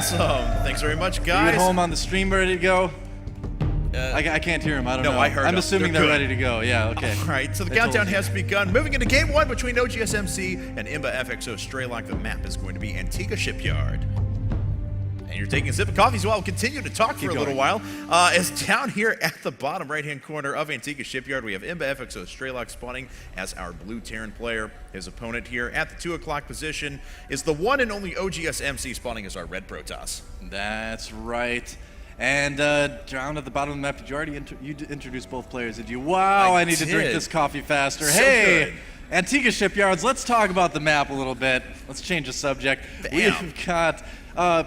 Awesome. Thanks very much, Are you guys. at home on the stream ready to go? I can't hear him. I don't know. I heard I'm them. assuming they're ready to go. Yeah, okay. All right, so the They countdown told you. has begun. Moving into Game 1 between OGSMC and IMBA FXO Strelok. The map is going to be Antigua Shipyard. And you're taking a sip of coffee, so I'll continue to talk for a little while. As down here at the bottom right-hand corner of Antigua Shipyard, we have IMBA FXO Strelok spawning as our blue Terran player. His opponent here at the 2 o'clock position is the one and only OGSMC spawning as our red Protoss. That's right. And down at the bottom of the map, did you already introduce both players? Did you? Wow, I need to drink this coffee faster. So hey, good. Antigua Shipyards, let's talk about the map a little bit. Let's change the subject. Bam. We've got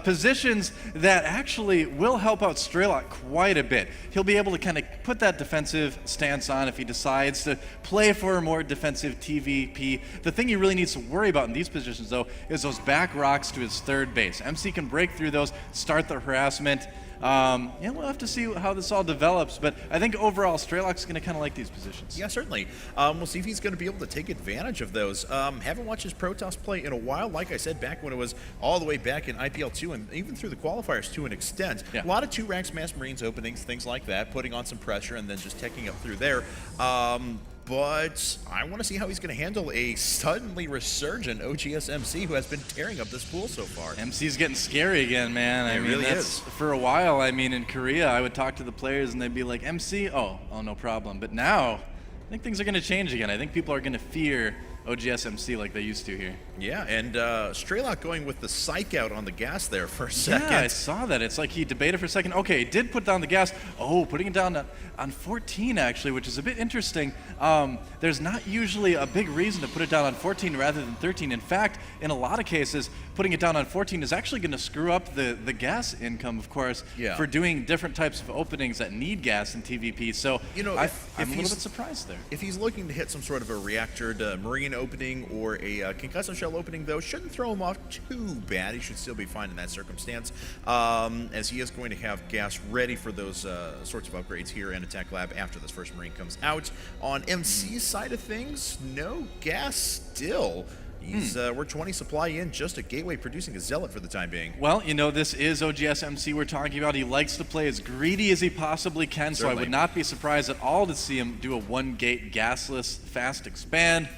positions that actually will help out Strelok quite a bit. He'll be able to kind of put that defensive stance on if he decides to play for a more defensive TVP. The thing he really needs to worry about in these positions, though, is those back rocks to his third base. MC can break through those, start the harassment. Yeah, we'll have to see how this all develops, but I think overall Strelok's going to kind of like these positions. Yeah, certainly. We'll see if he's going to be able to take advantage of those. Haven't watched his Protoss play in a while. Like I said, back when it was all the way back in IPL 2 and even through the qualifiers to an extent. Yeah. A lot of 2 ranks Mass Marines openings, things like that, putting on some pressure and then just teching up through there. But I want to see how he's going to handle a suddenly resurgent OGSMC who has been tearing up this pool so far. MC's getting scary again, man. I mean, really that's, is. For a while, I mean, in Korea, I would talk to the players and they'd be like, MC? Oh, no problem. But now, I think things are going to change again. I think people are going to fear OGSMC like they used to here. Yeah, and Strelok going with the psych out on the gas there for a second. Yeah, I saw that. It's like he debated for a second. Okay, he did put down the gas. Oh, putting it down on 14, actually, which is a bit interesting. There's not usually a big reason to put it down on 14 rather than 13. In fact, in a lot of cases, putting it down on 14 is actually going to screw up the gas income, of course, for doing different types of openings that need gas in TVP. So, you know, I'm a little bit surprised there. If he's looking to hit some sort of a reactor Marine opening or a concussive shell opening, though, shouldn't throw him off too bad. He should still be fine in that circumstance, as he is going to have gas ready for those sorts of upgrades here in Attack Lab after this first Marine comes out. On MC's side of things, no gas still. He's, we're 20 supply in, just a gateway producing a zealot for the time being. Well, you know, this is OGSMC we're talking about. He likes to play as greedy as he possibly can, so I would not be surprised at all to see him do a 1-gate gasless fast expand.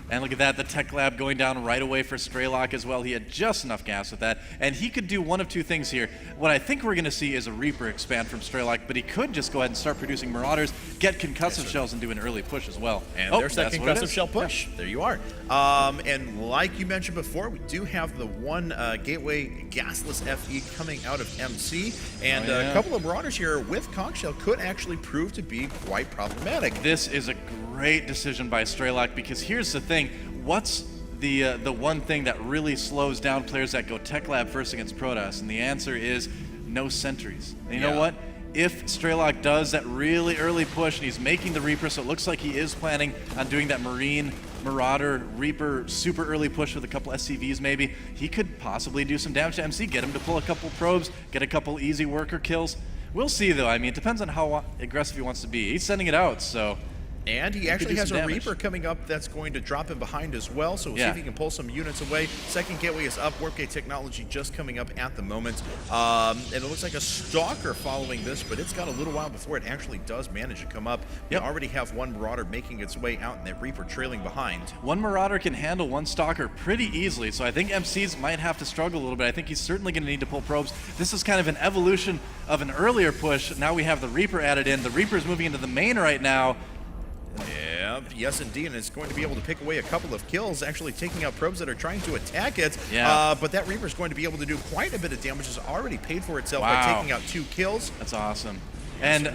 And look at that, the Tech Lab going down right away for Strelok as well. He had just enough gas with that. And he could do one of two things here. What I think we're going to see is a Reaper expand from Strelok, but he could just go ahead and start producing Marauders, get concussive shells, and do an early push as well. And there's that concussive shell push. Yeah. There you are. And like you mentioned before, we do have the one Gateway gasless FE coming out of MC. And a couple of Marauders here with conch shell could actually prove to be quite problematic. This is a great decision by Strelok, because here's the thing. What's the one thing that really slows down players that go Tech Lab first against Protoss? And the answer is no sentries. And you know what? If Strelok does that really early push and he's making the Reaper, so it looks like he is planning on doing that Marine, Marauder, Reaper super early push with a couple SCVs maybe, he could possibly do some damage to MC, get him to pull a couple probes, get a couple easy worker kills. We'll see though. I mean, it depends on how aggressive he wants to be. He's sending it out, so... And he actually has a Reaper coming up that's going to drop him behind as well, so we'll see if he can pull some units away. Second gateway is up, Warp Gate technology just coming up at the moment. And it looks like a Stalker following this, but it's got a little while before it actually does manage to come up. We already have one Marauder making its way out and that Reaper trailing behind. One Marauder can handle one Stalker pretty easily, so I think MCs might have to struggle a little bit. I think he's certainly going to need to pull probes. This is kind of an evolution of an earlier push. Now we have the Reaper added in. The Reaper's moving into the main right now. Yeah, yes indeed, and it's going to be able to pick away a couple of kills, actually taking out probes that are trying to attack it. But that Reaper's going to be able to do quite a bit of damage. It's already paid for itself by taking out 2 kills. That's awesome. And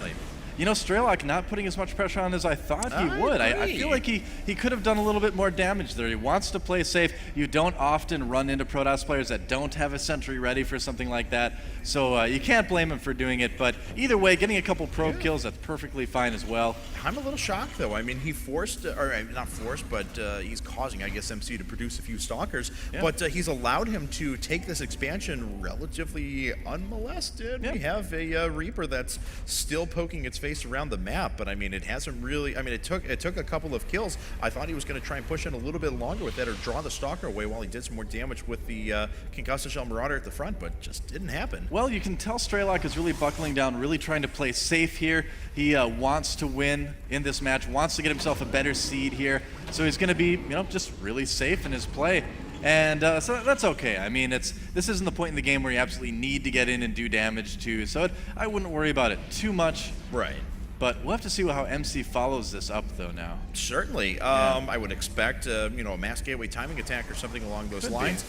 you know, Strelok not putting as much pressure on as I thought he would. I feel like he could have done a little bit more damage there. He wants to play safe. You don't often run into Protoss players that don't have a sentry ready for something like that. So you can't blame him for doing it. But either way, getting a couple probe kills, that's perfectly fine as well. I'm a little shocked, though. I mean, he forced, or not forced, but he's causing, I guess, MC to produce a few Stalkers. But he's allowed him to take this expansion relatively unmolested. We have a Reaper that's still poking its face around the map, but I mean, it hasn't really. I mean, it took a couple of kills. I thought he was going to try and push in a little bit longer with that, or draw the Stalker away while he did some more damage with the Concussive Shell Marauder at the front, but just didn't happen. Well, you can tell Strelok is really buckling down, really trying to play safe here. He wants to win in this match, wants to get himself a better seed here, so he's going to be, just really safe in his play. And so that's okay. I mean, this isn't the point in the game where you absolutely need to get in and do damage to, so I wouldn't worry about it too much. Right. But we'll have to see how MC follows this up, though, now. Certainly. I would expect, a mass gateway timing attack or something along those lines.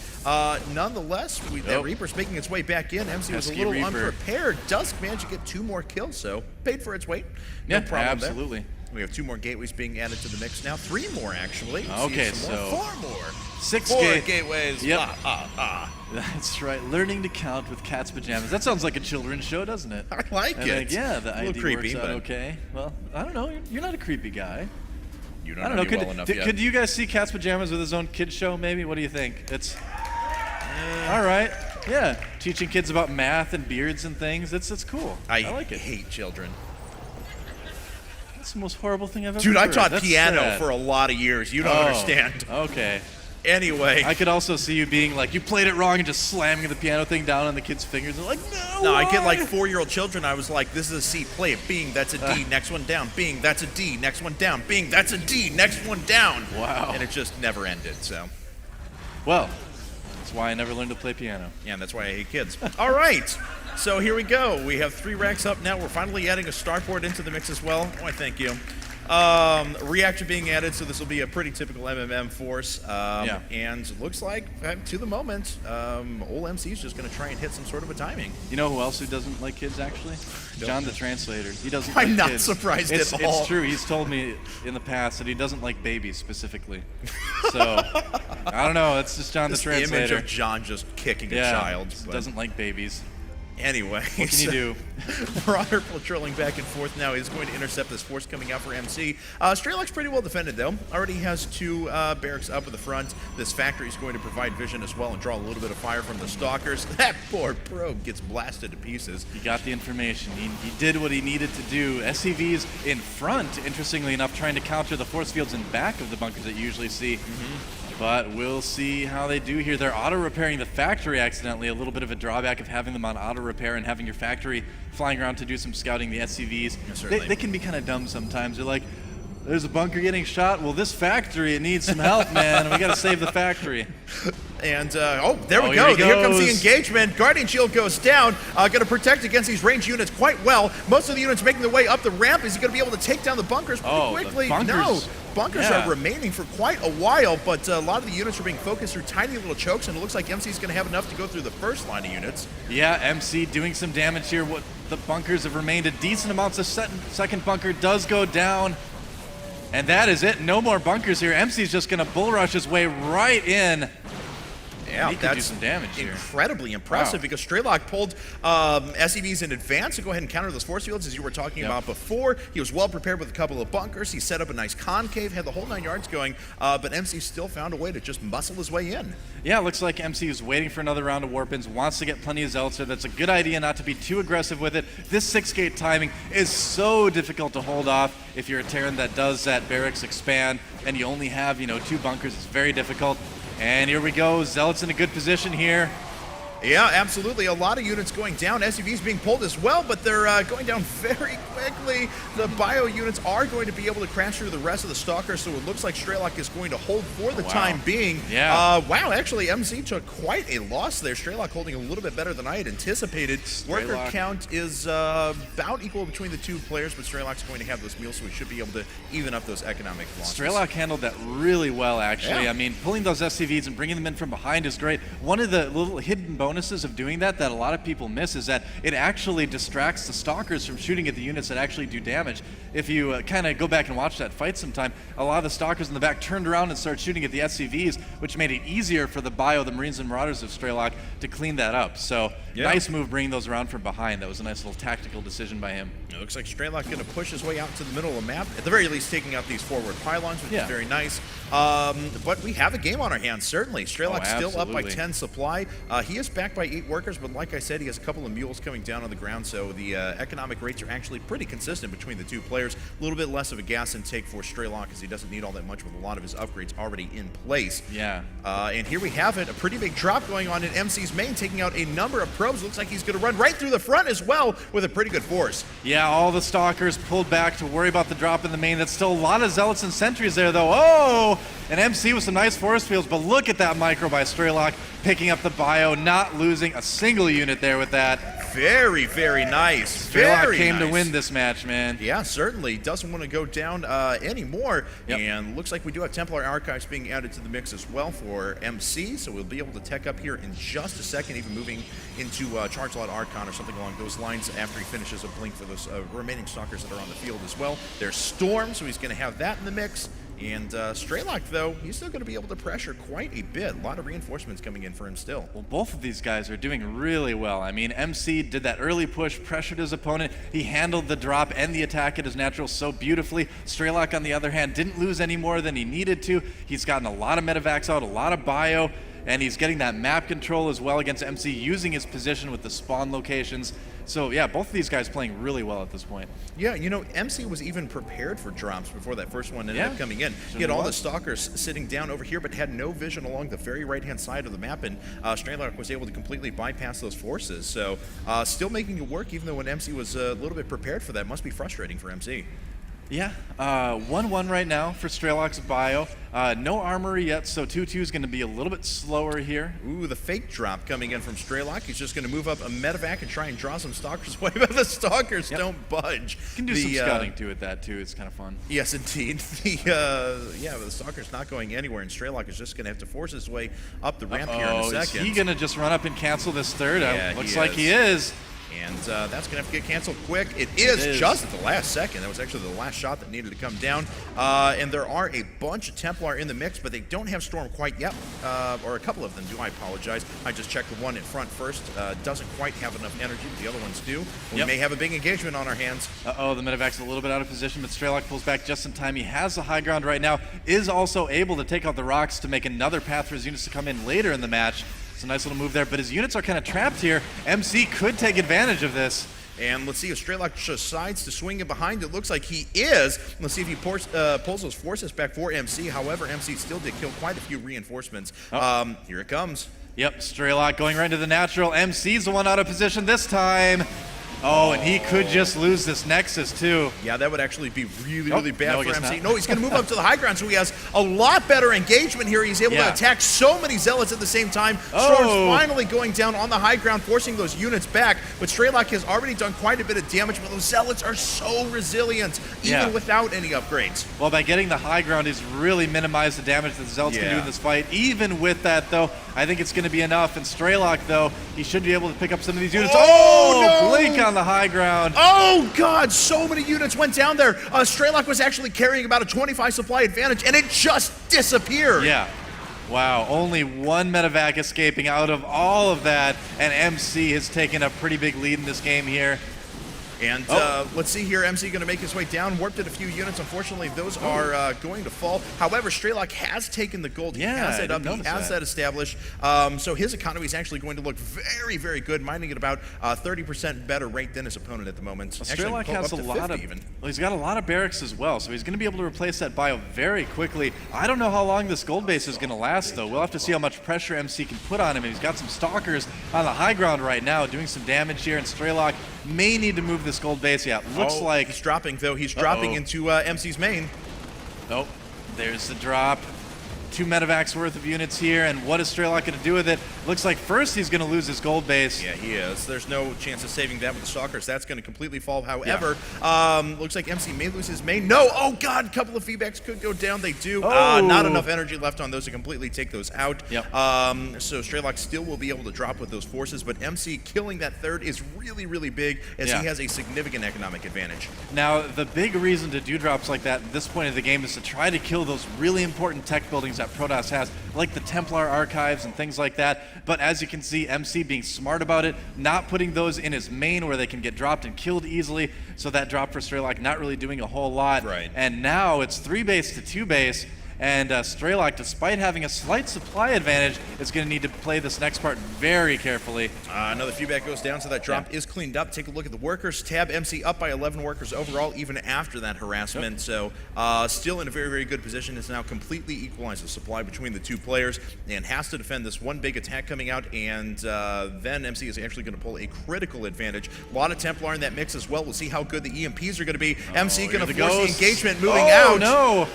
Nonetheless, that Reaper's making its way back in. MC was a little unprepared. Dusk managed to get 2 more kills, so paid for its weight. No problem absolutely. There. We have 2 more gateways being added to the mix now. 3 more, actually. Okay, so 4 more. 6 gateways. Yep. That's right. Learning to count with cat's pajamas. That sounds like a children's show, doesn't it? I like it. Yeah, the a little ID creepy, works out but okay. Well, I don't know. You're not a creepy guy. You I don't know. Could you guys see Cat's Pajamas with his own kids show? Maybe. What do you think? It's all right. Yeah, teaching kids about math and beards and things. It's cool. I like it. I hate children. That's the most horrible thing I've ever Dude, heard. I taught piano for a lot of years. You don't understand. Okay. Anyway. I could also see you being like, you played it wrong and just slamming the piano thing down on the kids' fingers. And like, no, I get like 4-year-old children. I was like, this is a C, play it. Bing, that's a D, next one down. Bing, that's a D, next one down. Bing, that's a D, next one down. Wow. And it just never ended, so. Well, that's why I never learned to play piano. Yeah, and that's why I hate kids. All right. So here we go. We have 3 racks up now. We're finally adding a starport into the mix as well. Why, thank you. Reactor being added, so this will be a pretty typical MMM force. And it looks like, to the moment, old MC is just going to try and hit some sort of a timing. You know who else who doesn't like kids, actually? John the Translator. He doesn't I'm like not kids. surprised at all. It's true. He's told me in the past that he doesn't like babies specifically. So, I don't know. It's just John the Translator. Image of John just kicking a child. Doesn't like babies. Anyway, what can you do? Marauder patrolling back and forth now. He's going to intercept this force coming out for MC. Strelok's pretty well defended, though. Already has 2 barracks up at the front. This factory is going to provide vision as well and draw a little bit of fire from the Stalkers. That poor probe gets blasted to pieces. He got the information. He did what he needed to do. SCV's in front, interestingly enough, trying to counter the force fields in back of the bunkers that you usually see. But we'll see how they do here. They're auto-repairing the factory accidentally, a little bit of a drawback of having them on auto-repair and having your factory flying around to do some scouting, the SCVs. Yeah, they can be kind of dumb sometimes. They're like, there's a bunker getting shot. Well, this factory, it needs some help, man. We got to save the factory. And, there we go. Here comes the engagement. Guardian Shield goes down. Going to protect against these ranged units quite well. Most of the units making their way up the ramp. Is he going to be able to take down the bunkers pretty quickly? The bunkers, no. Bunkers are remaining for quite a while, but a lot of the units are being focused through tiny little chokes, and it looks like MC's going to have enough to go through the first line of units. Yeah, MC doing some damage here. What the bunkers have remained a decent amount. The second bunker does go down. And that is it. No more bunkers here. MC's just going to bull rush his way right in. Yeah, he could do some damage here. Incredibly impressive because Strelok pulled SCVs in advance to go ahead and counter those force fields, as you were talking about before. He was well prepared with a couple of bunkers. He set up a nice concave, had the whole 9 yards going, but MC still found a way to just muscle his way in. Yeah, it looks like MC is waiting for another round of warp-ins, wants to get plenty of zealots there. That's a good idea not to be too aggressive with it. This 6-gate timing is so difficult to hold off if you're a Terran that does that barracks expand and you only have, 2 bunkers. It's very difficult. And here we go. Zealots in a good position here. Yeah, absolutely. A lot of units going down. SUVs being pulled as well, but they're going down very quickly. The bio units are going to be able to crash through the rest of the Stalkers, so it looks like Strelok is going to hold for the time being. Yeah. Wow, actually, MC took quite a loss there. Strelok holding a little bit better than I had anticipated. Worker count is about equal between the 2 players, but Strelok's going to have those meals, so we should be able to even up those economic losses. Strelok handled that really well, actually. Yeah. I mean, pulling those SCVs and bringing them in from behind is great. One of the little hidden bonuses of doing that a lot of people miss is that it actually distracts the Stalkers from shooting at the units that actually do damage. If you kind of go back and watch that fight sometime, a lot of the Stalkers in the back turned around and started shooting at the SCVs, which made it easier for the Marines and Marauders of Strelok to clean that up. So nice move bringing those around from behind. That was a nice little tactical decision by him. It looks like Strelok going to push his way out to the middle of the map, at the very least taking out these forward pylons, which is very nice. But we have a game on our hands, certainly. Strelok's still up by 10 supply. He is backed by 8 workers, but like I said, he has a couple of mules coming down on the ground, so the economic rates are actually pretty consistent between the two players. A little bit less of a gas intake for Strelok, as he doesn't need all that much with a lot of his upgrades already in place. And here we have it, a pretty big drop going on in MC's main, taking out a number of probes. Looks like he's going to run right through the front as well with a pretty good force. Yeah, all the stalkers pulled back to worry about the drop in the main. That's still a lot of zealots and sentries there, though. Oh, an MC with some nice force fields, but look at that micro by Strelok picking up the bio, not losing a single unit there with that. Very, very nice. Strelok came to win this match, man. Yeah, certainly. Doesn't want to go down anymore. And looks like we do have Templar Archives being added to the mix as well for MC, so we'll be able to tech up here in just a second, even moving into Charge Lot Archon or something along those lines after he finishes a blink for those remaining stalkers that are on the field as well. There's Storm, so he's going to have that in the mix. And Strelok, though, he's still going to be able to pressure quite a bit. A lot of reinforcements coming in for him still. Well, both of these guys are doing really well. I mean, MC did that early push, pressured his opponent. He handled the drop and the attack at his natural so beautifully. Strelok, on the other hand, didn't lose any more than he needed to. He's gotten a lot of medevacs out, a lot of bio, and he's getting that map control as well against MC, using his position with the spawn locations. So yeah, both of these guys playing really well at this point. Yeah, you know, MC was even prepared for drops before that first one ended up coming in. He had all the stalkers sitting down over here, but had no vision along the very right-hand side of the map, and Strelok was able to completely bypass those forces. So still making it work, even though when MC was a little bit prepared for that. Must be frustrating for MC. Yeah, 1-1 right now for Strelok's bio. No armory yet, so 2-2 is going to be a little bit slower here. Ooh, the fake drop coming in from Strelok. He's just going to move up a medevac and try and draw some stalkers away, but the stalkers don't budge. You can do some scouting too with that too. It's kind of fun. Yes, indeed. The stalker's not going anywhere, and Strelok is just going to have to force his way up the ramp here in a second. Is he going to just run up and cancel this third? Yeah, looks like he is. And that's going to have to get canceled quick. It is just at the last second. That was actually the last shot that needed to come down. And there are a bunch of Templar in the mix, but they don't have Storm quite yet. Or a couple of them do, I apologize. I just checked the one in front first. Doesn't quite have enough energy, but the other ones do. We may have a big engagement on our hands. Uh-oh, the medevac's a little bit out of position, but Strelok pulls back just in time. He has the high ground right now, is also able to take out the rocks to make another path for his units to come in later in the match. It's a nice little move there, but his units are kind of trapped here. MC could take advantage of this. And let's see if Strelok decides to swing it behind. It looks like he is. Let's see if he pulls those forces back for MC. However, MC still did kill quite a few reinforcements. Here it comes. Yep, Strelok going right into the natural. MC's the one out of position this time. Oh, and he could just lose this Nexus, too. Yeah, that would actually be really bad for MC. No, he's going to move up to the high ground, so he has a lot better engagement here. He's able to attack so many Zealots at the same time. Storm's finally going down on the high ground, forcing those units back. But Strelok has already done quite a bit of damage, but those Zealots are so resilient, even without any upgrades. Well, by getting the high ground, he's really minimized the damage that the Zealots can do in this fight. Even with that, though, I think it's going to be enough. And Strelok, though, he should be able to pick up some of these units. Blink on the high ground. Oh, God, so many units went down there. Strelok was actually carrying about a 25 supply advantage, and it just disappeared. Yeah. Wow, only one medevac escaping out of all of that, and MC has taken a pretty big lead in this game here. And let's see here, MC going to make his way down, warped at a few units. Unfortunately, those are going to fall. However, Strelok has taken the gold. He has that up. He has that established. So his economy is actually going to look very, very good, mining at about 30% better rate than his opponent at the moment. Strelok has a lot of, he's got a lot of barracks as well, so he's going to be able to replace that bio very quickly. I don't know how long this gold base is going to last, though. We'll have to see how much pressure MC can put on him. He's got some stalkers on the high ground right now, doing some damage here, and Strelok may need to move this gold base. Yeah, looks like he's dropping, though. He's dropping into MC's main. Oh, there's the drop. 2 medevacs worth of units here, and what is Strelok going to do with it? Looks like first he's going to lose his gold base. Yeah, he is. There's no chance of saving that with the stalkers. That's going to completely fall. However, looks like MC may lose his main. No! Oh, God! A couple of feedbacks could go down. They do. Not enough energy left on those to completely take those out. Yep. So Strelok still will be able to drop with those forces, but MC killing that third is really, really big, as he has a significant economic advantage. Now, the big reason to do drops like that at this point of the game is to try to kill those really important tech buildings that Protoss has, like the Templar Archives and things like that. But as you can see, MC being smart about it, not putting those in his main where they can get dropped and killed easily. So that drop for Strelok not really doing a whole lot. Right. And now it's 3 base to 2 base. And Strelok, despite having a slight supply advantage, is going to need to play this next part very carefully. Another feedback goes down, so that drop is cleaned up. Take a look at the workers. Tab MC up by 11 workers overall, even after that harassment. So still in a very, very good position. It's now completely equalized the supply between the two players and has to defend this one big attack coming out. And then MC is actually going to pull a critical advantage. A lot of Templar in that mix as well. We'll see how good the EMPs are going to be. MC going to force the engagement moving out. Oh, no.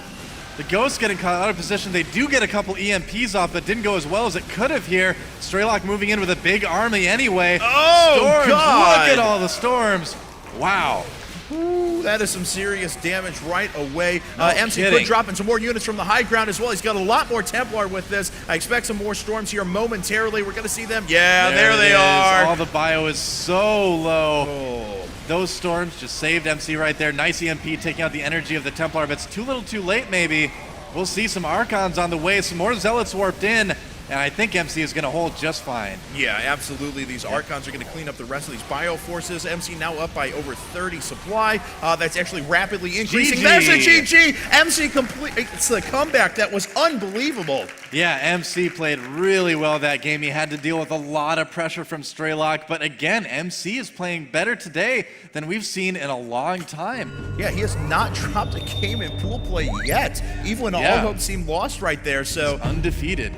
The Ghost getting caught out of position. They do get a couple EMPs off, but didn't go as well as it could have here. Strelok moving in with a big army anyway. Oh, storms. God. Look at all the storms. Wow. Ooh, that is some serious damage right away. No MC kidding. could drop in some more units from the high ground as well. He's got a lot more Templar with this. I expect some more storms here momentarily. We're going to see them. Yeah, there they it is. are. All the bio is so low. Oh. Those storms just saved MC right there. Nice EMP taking out the energy of the Templar, but it's too little too late maybe. We'll see some Archons on the way, some more Zealots warped in, and I think MC is going to hold just fine. Yeah, absolutely. These Archons are going to clean up the rest of these bio forces. MC now up by over 30 supply. That's actually rapidly increasing. GG. There's a GG. MC complete. It's the comeback that was unbelievable. Yeah, MC played really well that game. He had to deal with a lot of pressure from Strelok, but again, MC is playing better today than we've seen in a long time. Yeah, he has not dropped a game in pool play yet, even when all hope seemed lost right there. So Undefeated.